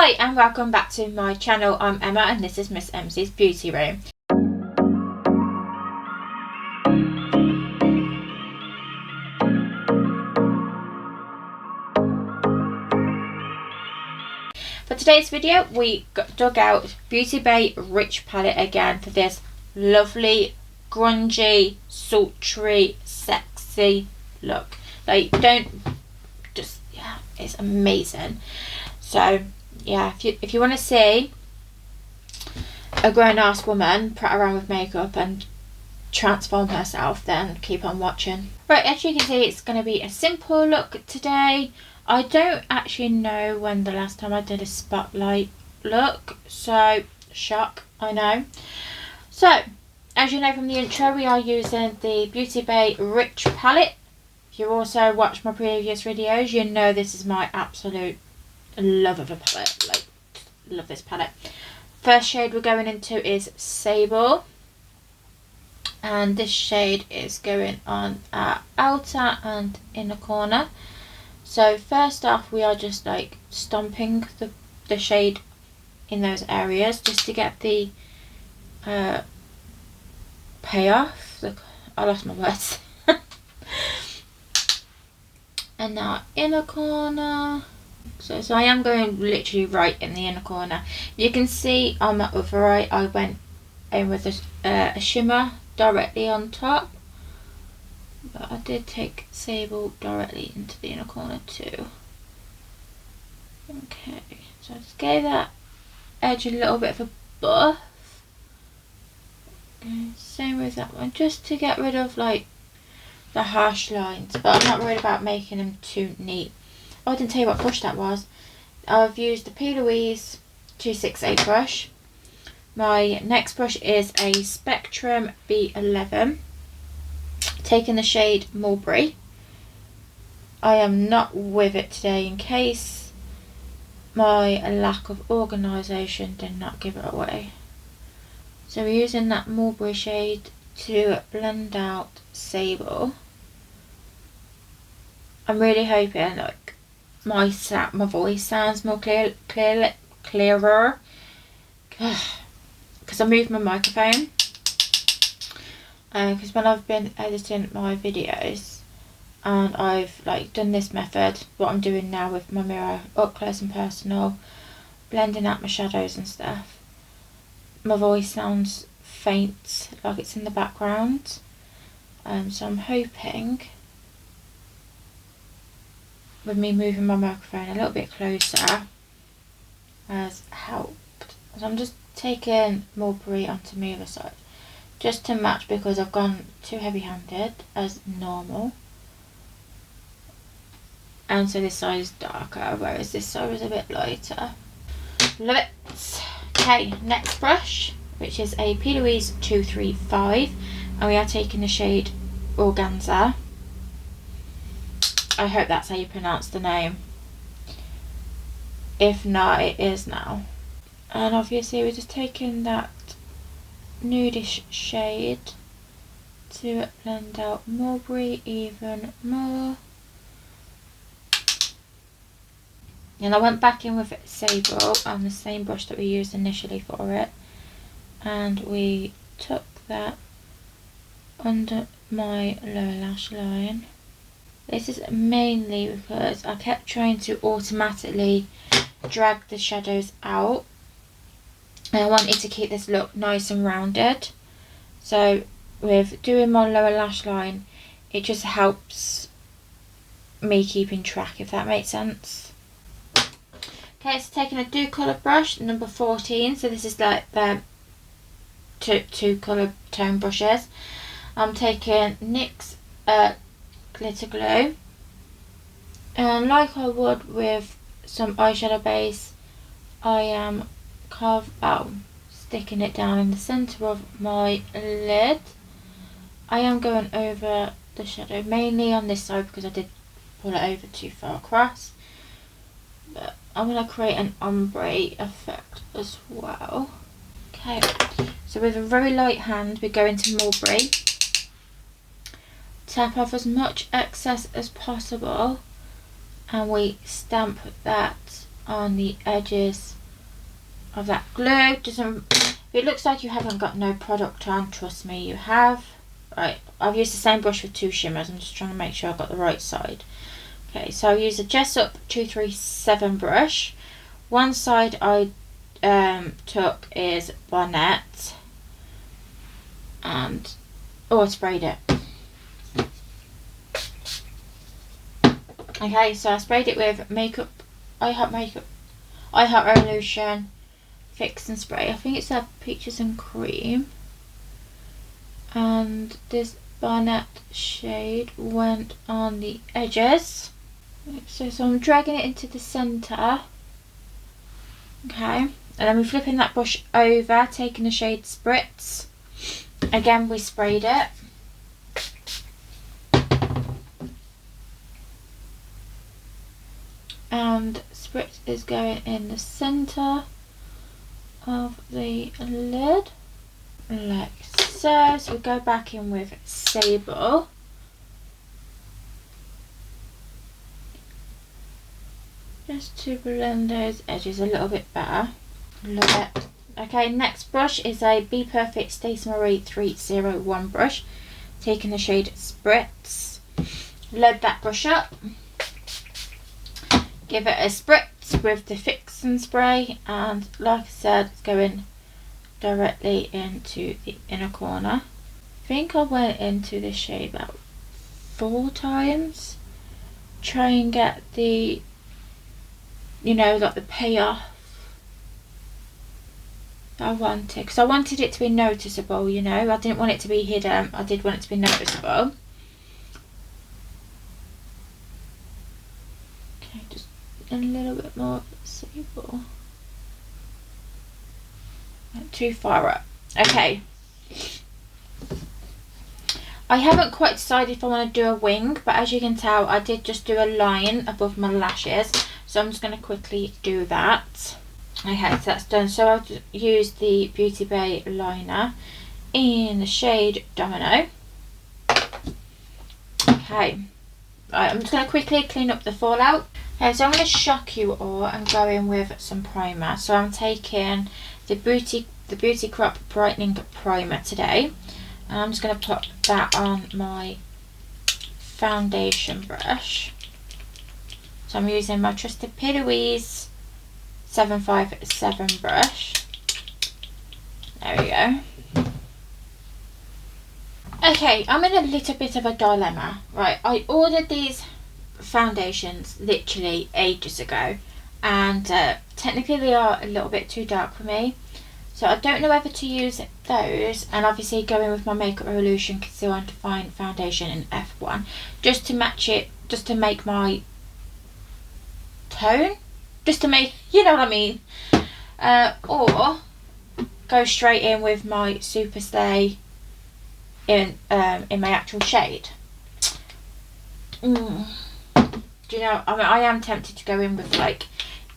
Hi and welcome back to my channel. I'm Emma and this is MizEmzie's Beauty Room. For today's video we dug out Beauty Bay Rich Palette again for this lovely, grungy, sultry, sexy look. Like, it's amazing. So yeah, if you want to see a grown-ass woman prat around with makeup and transform herself, then keep on watching. Right, as you can see, it's going to be a simple look today. I don't actually know when the last time I did a spotlight look, so shock, I know. So as you know from the intro, we are using the Beauty Bay Rich Palette. If you also watched my previous videos, you know this is my absolute love of a palette. Like, love this palette. First shade we're going into is Sable, and this shade is going on our outer and inner corner. So first off, we are just like stomping the shade in those areas just to get the payoff. Look, I lost my words. And now inner corner. So I am going literally right in the inner corner. You can see on my other eye I went in with a shimmer directly on top, but I did take Sable directly into the inner corner too. Okay, so I just gave that edge a little bit of a buff. Okay, same with that one, just to get rid of like the harsh lines, but I'm not worried about making them too neat. Oh, I didn't tell you what brush that was. I've used the P. Louise 268 brush. My next brush is a Spectrum B11, taking the shade Mulberry. I am not with it today in case my lack of organisation did not give it away. So we're using that Mulberry shade to blend out Sable. I'm really hoping like my voice sounds more clearer because I moved my microphone, because when I've been editing my videos and I've like done this method, what I'm doing now with my mirror, up close and personal, blending out my shadows and stuff, my voice sounds faint, like it's in the background. So I'm hoping with me moving my microphone a little bit closer has helped. So I'm just taking Mulberry onto my other side just to match, because I've gone too heavy handed as normal, and so this side is darker whereas this side is a bit lighter. Love it. Okay, next brush, which is a P. Louise 235, and we are taking the shade Organza. I hope that's how you pronounce the name. If not, it is now. And obviously we're just taking that nudish shade to blend out Mulberry even more. And I went back in with Sable on the same brush that we used initially for it, and we took that under my lower lash line. This is mainly because I kept trying to automatically drag the shadows out, and I wanted to keep this look nice and rounded. So with doing my lower lash line, it just helps me keeping track, if that makes sense. Okay, so taking a Do Colour brush, number 14. So this is like the two colour tone brushes. I'm taking NYX Glitter Glue, and like I would with some eyeshadow base, I am sticking it down in the centre of my lid. I am going over the shadow mainly on this side because I did pull it over too far across, but I'm going to create an ombre effect as well. Okay, so with a very light hand we go into Mulberry, tap off as much excess as possible, and we stamp that on the edges of that glue. If it looks like you haven't got no product on, trust me, you have. Right, I've used the same brush with 2 shimmers. I'm just trying to make sure I've got the right side. Okay, so I'll use a Jessup 237 brush. One side I took is Barnett, and I sprayed it. Okay, so I sprayed it with I Heart Revolution Fix and Spray. I think it's a Peaches and Cream. And this Barnett shade went on the edges. So I'm dragging it into the centre. Okay, and then we're flipping that brush over, taking the shade Spritz. Again, we sprayed it. And Spritz is going in the centre of the lid, like so. So we go back in with Sable. Just to blend those edges a little bit better. Love it. Okay, next brush is a Be Perfect Stacey Marie 301 brush. Taking the shade Spritz. Load that brush up. Give it a spritz with the Fix and Spray, and like I said, it's going directly into the inner corner. I think I went into this shade about 4 times. Try and get the, you know, like the payoff that I wanted, because I wanted it to be noticeable, you know. I didn't want it to be hidden, I did want it to be noticeable. Okay, just a little bit more Sable. Not too far up. Okay. I haven't quite decided if I want to do a wing, but as you can tell, I did just do a line above my lashes. So I'm just going to quickly do that. Okay, so that's done. So I'll use the Beauty Bay liner in the shade Domino. Okay. Right, I'm just going to quickly clean up the fallout. Okay, so I'm going to shock you all and go in with some primer. So I'm taking the Beauty Crop Brightening Primer today. And I'm just going to put that on my foundation brush. So I'm using my trusted P. Louise 757 brush. There we go. Okay, I'm in a little bit of a dilemma. Right, I ordered these foundations literally ages ago, and technically they are a little bit too dark for me. So I don't know whether to use those, and obviously going with my Makeup Revolution Conceal and Define foundation in F1, just to match it, just to make my tone, just to make, you know what I mean, or go straight in with my Super Stay in my actual shade. Do you know, I mean, I am tempted to go in with like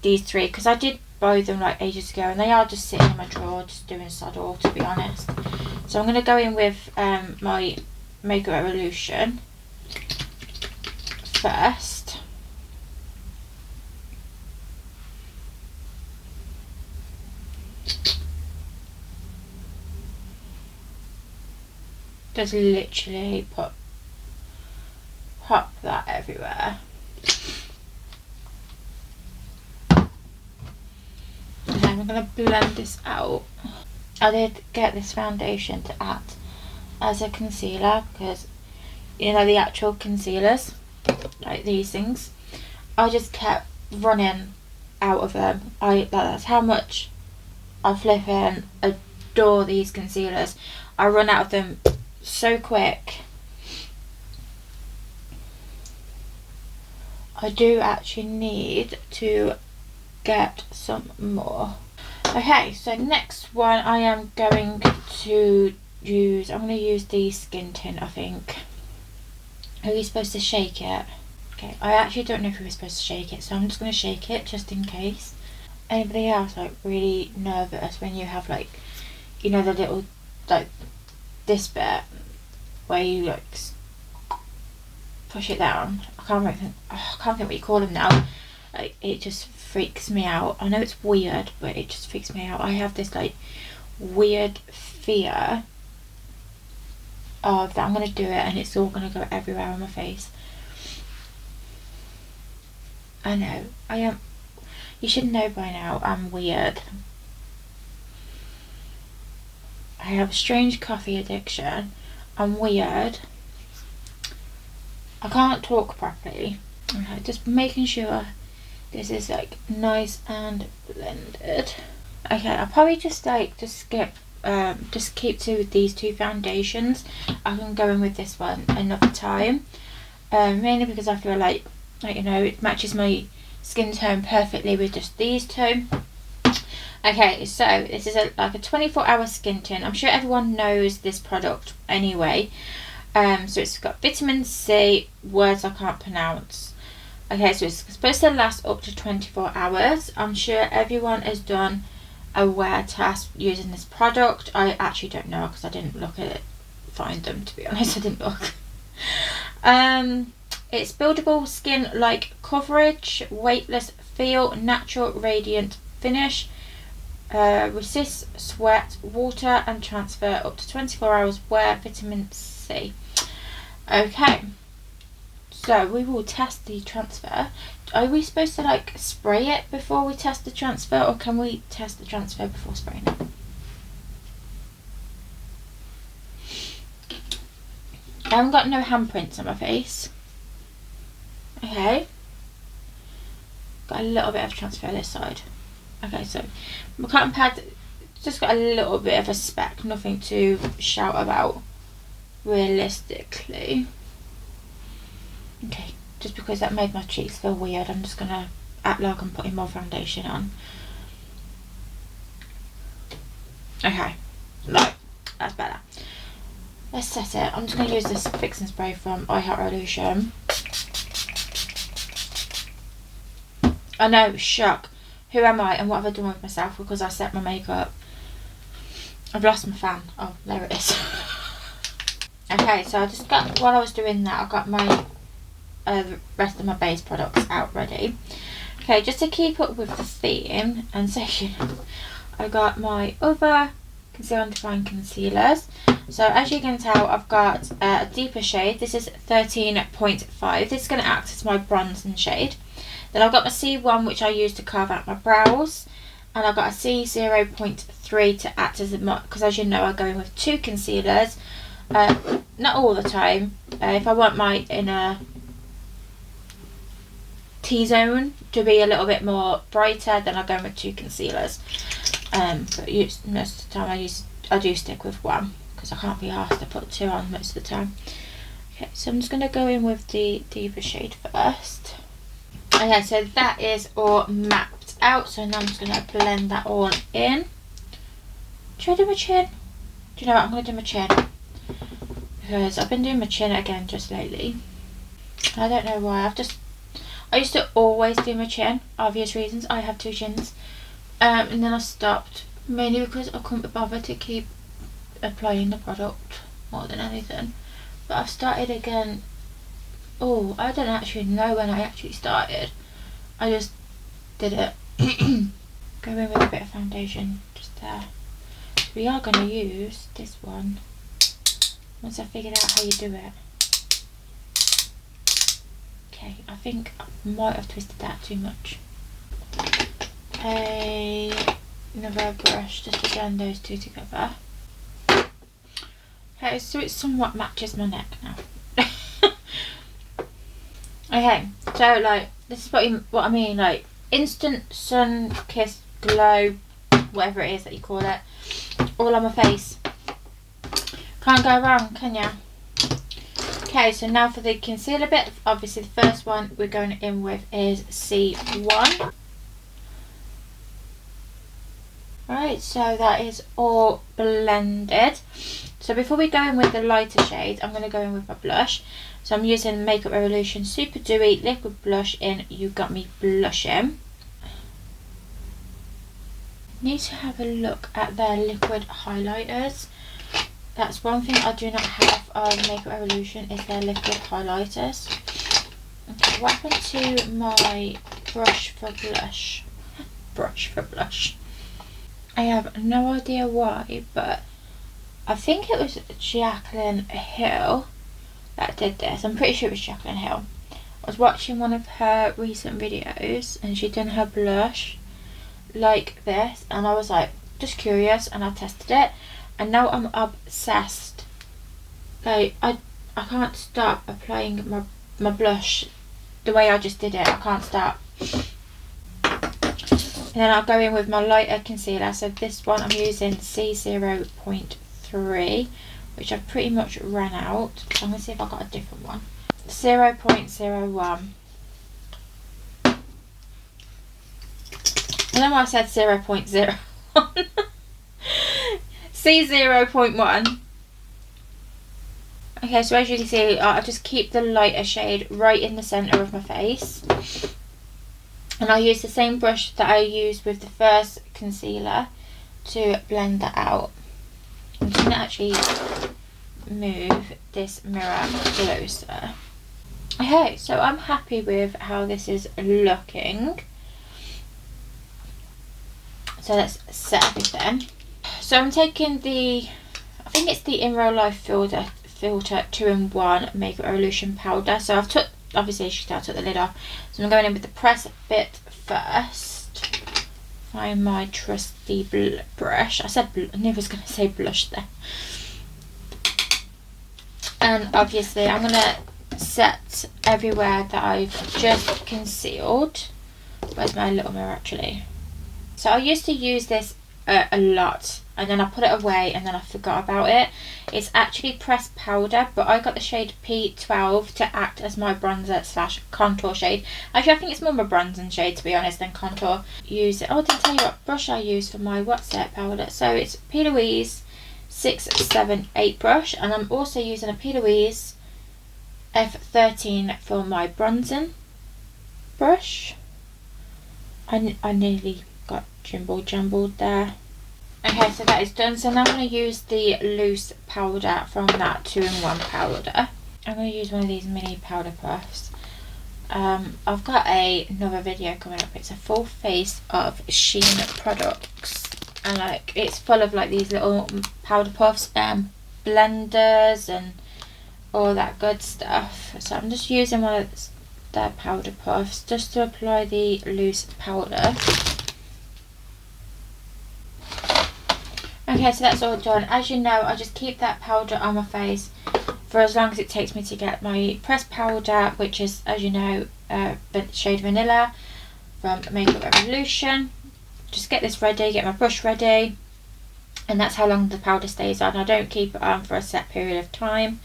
these 3, because I did buy them like ages ago, and they are just sitting in my drawer just doing sod all, to be honest. So I'm going to go in with my Makeup Revolution first. Just literally pop that everywhere. And then I'm going to blend this out. I did get this foundation to act as a concealer, because you know the actual concealers, like these things, I just kept running out of them. That's how much I flipping adore these concealers. I run out of them so quick. I do actually need to get some more. Okay, so next one I am going to use, I'm going to use the Skin Tint, I think. Are you supposed to shake it? Okay, I actually don't know if we were supposed to shake it, so I'm just going to shake it just in case. Anybody else like really nervous when you have like, you know, the little, like this bit where you like push it down? I can't think what you call them now. Like it just freaks me out. I know it's weird, but it just freaks me out. I have this like weird fear of that I'm going to do it and it's all going to go everywhere on my face. I know, I am. You should know by now, I'm weird. I have a strange coffee addiction. I'm weird. I can't talk properly. Okay, just making sure this is like nice and blended. Okay, I'll probably just skip, just keep to these two foundations. I can go in with this one another time. Mainly because I feel like you know, it matches my skin tone perfectly with just these two. Okay, so this is like a 24-hour skin tint. I'm sure everyone knows this product anyway. So it's got vitamin C, words I can't pronounce. Okay, so it's supposed to last up to 24 hours. I'm sure everyone has done a wear test using this product. I actually don't know because I didn't look at it, find them, to be honest. I didn't look. It's buildable skin-like coverage, weightless feel, natural radiant finish, resists sweat, water and transfer up to 24 hours wear, vitamin C. Okay, so we will test the transfer. Are we supposed to like spray it before we test the transfer, or can we test the transfer before spraying it? I haven't got no handprints on my face. Okay, got a little bit of transfer this side. Okay, so my cotton pad just got a little bit of a speck, nothing to shout about realistically. Okay, just because that made my cheeks feel weird, I'm just gonna act like I'm putting more foundation on. Okay, right, that's better. Let's set it. I'm just gonna use this fix and spray from Revolution. I know, shock. Who am I and what have I done with myself because I set my makeup? I've lost my fan. Oh, there it is. Okay, so I just got, while I was doing that, I got my the rest of my base products out ready. Okay, just to keep up with the theme and so you know, I got my other Conceal and Define concealers. So as you can tell, I've got a deeper shade. This is 13.5. This is going to act as my bronzing shade. Then I've got my C1, which I use to carve out my brows, and I've got a C0.3 to act as a, because as you know, I go in with two concealers. Not all the time. If I want my inner T-zone to be a little bit more brighter, then I go in with two concealers. But most of the time I do stick with one because I can't be asked to put two on most of the time. Okay, so I'm just going to go in with the deeper shade first. Okay, so that is all mapped out. So now I'm just going to blend that all in. Should I do my chin? Do you know what? I'm going to do my chin. Because I've been doing my chin again just lately. I don't know why. I used to always do my chin. Obvious reasons. I have two chins. And then I stopped. Mainly because I couldn't be bothered to keep applying the product more than anything. But I've started again. Oh, I don't actually know when I actually started. I just did it. Go in with a bit of foundation just there. So we are going to use this one once I figured out how you do it. Okay, I think I might have twisted that too much. Another brush just to blend those two together. Okay, so it somewhat matches my neck now. Okay, so like this is what I mean, like instant sun kiss glow, whatever it is that you call it, all on my face. Can't go wrong, can ya? Okay, so now for the concealer bit. Obviously the first one we're going in with is C1. Right, so that is all blended. So before we go in with the lighter shade, I'm going to go in with my blush. So I'm using Makeup Revolution Super Dewy Liquid Blush in You Got Me Blushing. Need to have a look at their liquid highlighters. That's one thing I do not have on Makeup Revolution is their liquid highlighters. Okay, what happened to my brush for blush. Brush for blush. I have no idea why, but I think it was Jaclyn Hill that did this. I'm pretty sure it was Jaclyn Hill. I was watching one of her recent videos and she'd done her blush like this, and I was like, just curious, and I tested it, and now I'm obsessed. Like, I can't stop applying my blush the way I just did it. I can't stop. And then I'll go in with my lighter concealer. So this one I'm using C0.3, which I've pretty much ran out. So I'm going to see if I've got a different one. 0.01. I don't know why I said 0.01. C0.1. Okay, so as you can see, I just keep the lighter shade right in the centre of my face. And I'll use the same brush that I used with the first concealer to blend that out. I'm just going to actually move this mirror closer. Okay, so I'm happy with how this is looking. So let's set everything. So I'm taking the, I think it's the In Real Life filter 2-in-1 Makeup Revolution powder. So I've took, obviously I took the lid off. So I'm going in with the press bit first. Find my trusty brush. I knew I was going to say blush there. And obviously I'm going to set everywhere that I've just concealed. Where's my little mirror actually? So I used to use this a lot, and then I put it away and then I forgot about it. It's actually pressed powder, but I got the shade P12 to act as my bronzer / contour shade. Actually, I think it's more my bronzing shade, to be honest, than contour. Use it. Oh, I didn't tell you what brush I use for my What's Set powder. So it's P. Louise 678 brush, and I'm also using a P. Louise F13 for my bronzing brush. I nearly got jumbled there. Okay, so that is done. So now I'm going to use the loose powder from that 2-in-1 powder. I'm going to use one of these mini powder puffs. I've got another video coming up. It's a full face of Sheen products, and like it's full of like these little powder puffs, blenders and all that good stuff. So I'm just using one of their powder puffs just to apply the loose powder. Okay, so that's all done. As you know, I just keep that powder on my face for as long as it takes me to get my pressed powder, which is, as you know, shade Vanilla from Makeup Revolution. Just get this ready, get my brush ready, and that's how long the powder stays on. I don't keep it on for a set period of time.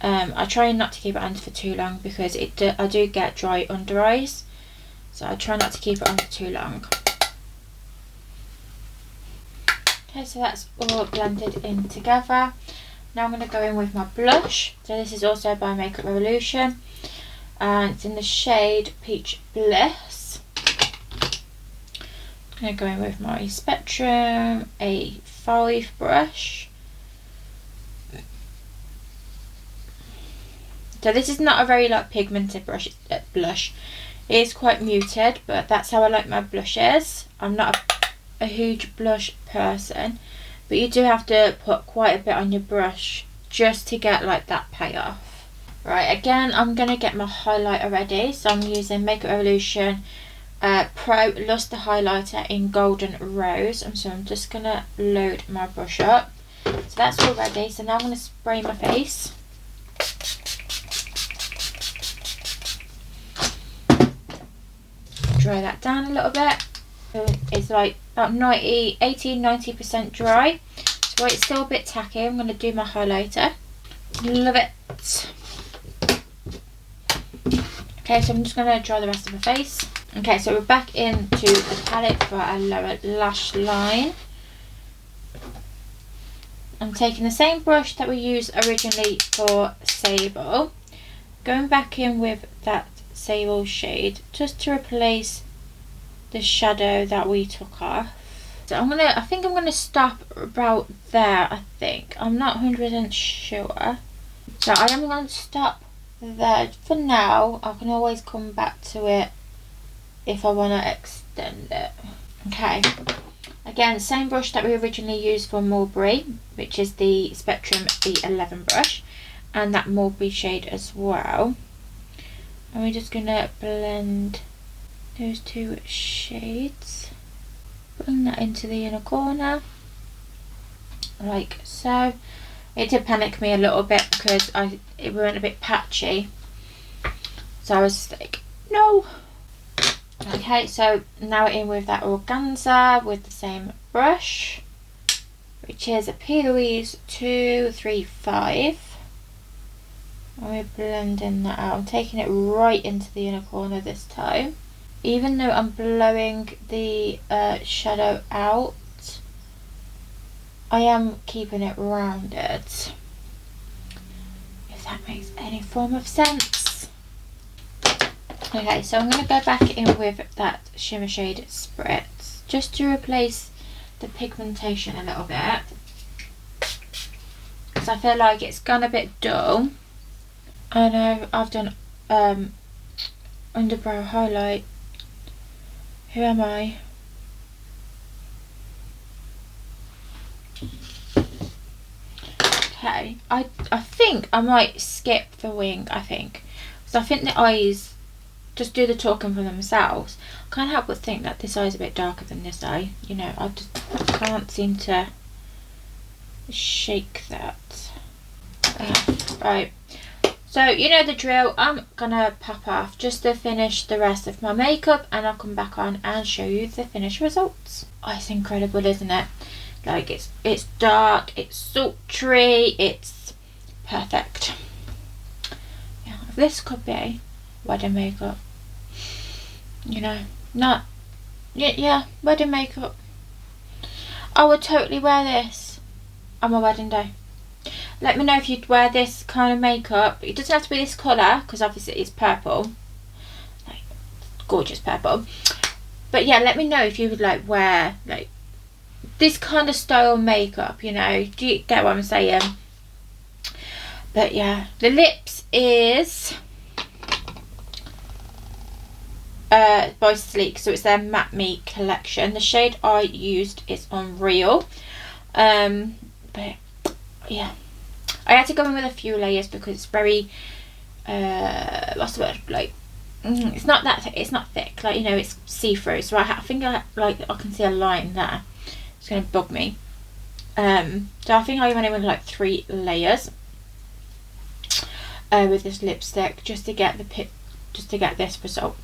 I try not to keep it on for too long because I do get dry under eyes, so I try not to keep it on for too long. Okay, so that's all blended in together. Now I'm going to go in with my blush. So this is also by Makeup Revolution, and it's in the shade Peach Bliss. I'm going to go in with my Spectrum A5 brush. So this is not a very like pigmented blush. It is quite muted, but that's how I like my blushes. I'm not a huge blush person, but you do have to put quite a bit on your brush just to get like that payoff. Right, again I'm going to get my highlighter ready. So I'm using Makeup Revolution Pro Lustre highlighter in Golden Rose, and so I'm just going to load my brush up. So that's all ready. So now I'm going to spray my face. Dry that down a little bit. So it's like about 90% dry. So it's still a bit tacky. I'm going to do my highlighter. Love it. Okay, so I'm just going to dry the rest of my face. Okay, so we're back into the palette for a lower lash line. I'm taking the same brush that we used originally for Sable. Going back in with that Sable shade just to replace the shadow that we took off. So I think I'm gonna stop about there. I think I'm not 100% sure, so I am going to stop there for now. I can always come back to it if I want to extend it. Okay, again, same brush that we originally used for Mulberry, which is the Spectrum B11 brush, and that Mulberry shade as well. And we're just going to blend those two shades. Bring that into the inner corner, like so. It did panic me a little bit because it went a bit patchy. So I was just like, no. Okay, so now in with that organza with the same brush, which is a P. Louise 235. And we're blending that out. I'm taking it right into the inner corner this time. Even though I'm blowing the shadow out, I am keeping it rounded, if that makes any form of sense. Okay, so I'm going to go back in with that shimmer shade Spritz, just to replace the pigmentation a little bit, because I feel like it's gone a bit dull. I know I've done underbrow highlight. Who am I? Okay, I think I might skip the wing, I think. So I think the eyes just do the talking for themselves. I can't help but think that this eye is a bit darker than this eye. You know, I just can't seem to shake that. Right. So, you know the drill. I'm gonna pop off just to finish the rest of my makeup, and I'll come back on and show you the finished results. Oh, it's incredible, isn't it? Like, it's dark, it's sultry, it's perfect. Yeah, this could be wedding makeup. You know, not, yeah, wedding makeup. I would totally wear this on my wedding day. Let me know if you'd wear this kind of makeup. It doesn't have to be this colour, because obviously it's purple. Like, gorgeous purple. But yeah, let me know if you would like wear like this kind of style makeup, you know. Do you get what I'm saying? But yeah, the lips is by Sleek, so it's their Matte Me collection. The shade I used is Unreal. But yeah, I had to go in with a few layers because it's very what's the word, like it's not that it's not thick, like, you know, it's see-through, so I think I can see a line there. It's gonna bug me. So I think I went in with like 3 layers with this lipstick just to get this result.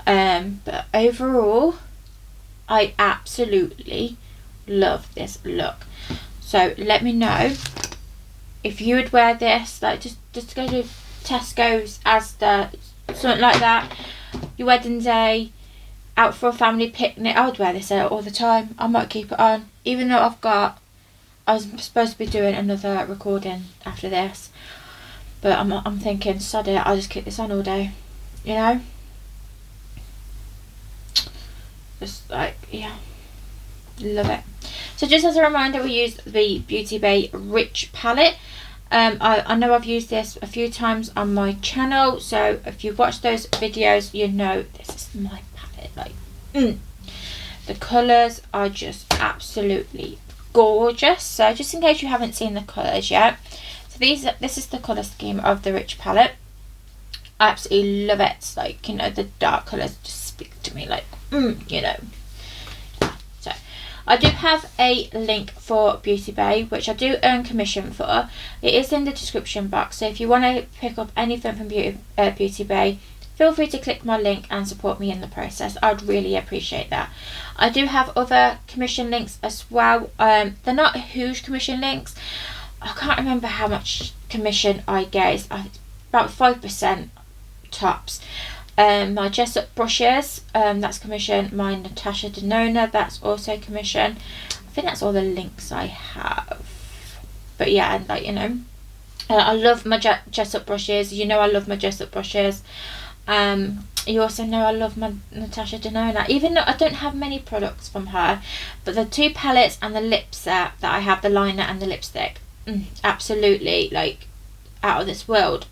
But overall, I absolutely love this look. So let me know if you would wear this, like just go to Tesco's, Asda, something like that, your wedding day, out for a family picnic. I would wear this out all the time. I might keep it on, even though I was supposed to be doing another recording after this, but I'm thinking, sod it, I'll just keep this on all day, you know. Just like, yeah, love it. So just as a reminder, we used the Beauty Bay Rich palette. I know I've used this a few times on my channel, so if you've watched those videos, you know this is my palette. Like, the colours are just absolutely gorgeous. So just in case you haven't seen the colours yet, so this is the colour scheme of the Rich palette. I absolutely love it. It's like, you know, the dark colours just speak to me, like, you know. So I do have a link for Beauty Bay, which I do earn commission for. It is in the description box, so if you want to pick up anything from Beauty Bay, feel free to click my link and support me in the process. I'd really appreciate that. I do have other commission links as well. They're not huge commission links. I can't remember how much commission I get. It's about 5% tops. My Jessup brushes, that's commission. My Natasha Denona, that's also commission. I think that's all the links I have. But yeah, and like, you know, I love my Jessup brushes. You know I love my Jessup brushes. You also know I love my Natasha Denona, even though I don't have many products from her, but the 2 palettes and the lip set that I have, the liner and the lipstick, absolutely, like, out of this world.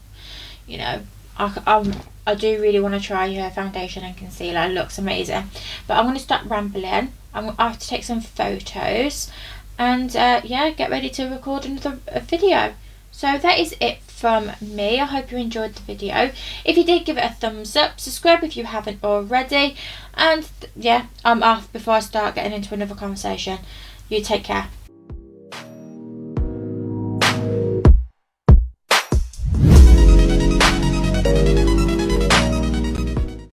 You know, I do really want to try her foundation and concealer. It looks amazing. But I'm going to stop rambling. I have to take some photos. And yeah, get ready to record another video. So that is it from me. I hope you enjoyed the video. If you did, give it a thumbs up. Subscribe if you haven't already. And yeah, I'm off before I start getting into another conversation. You take care.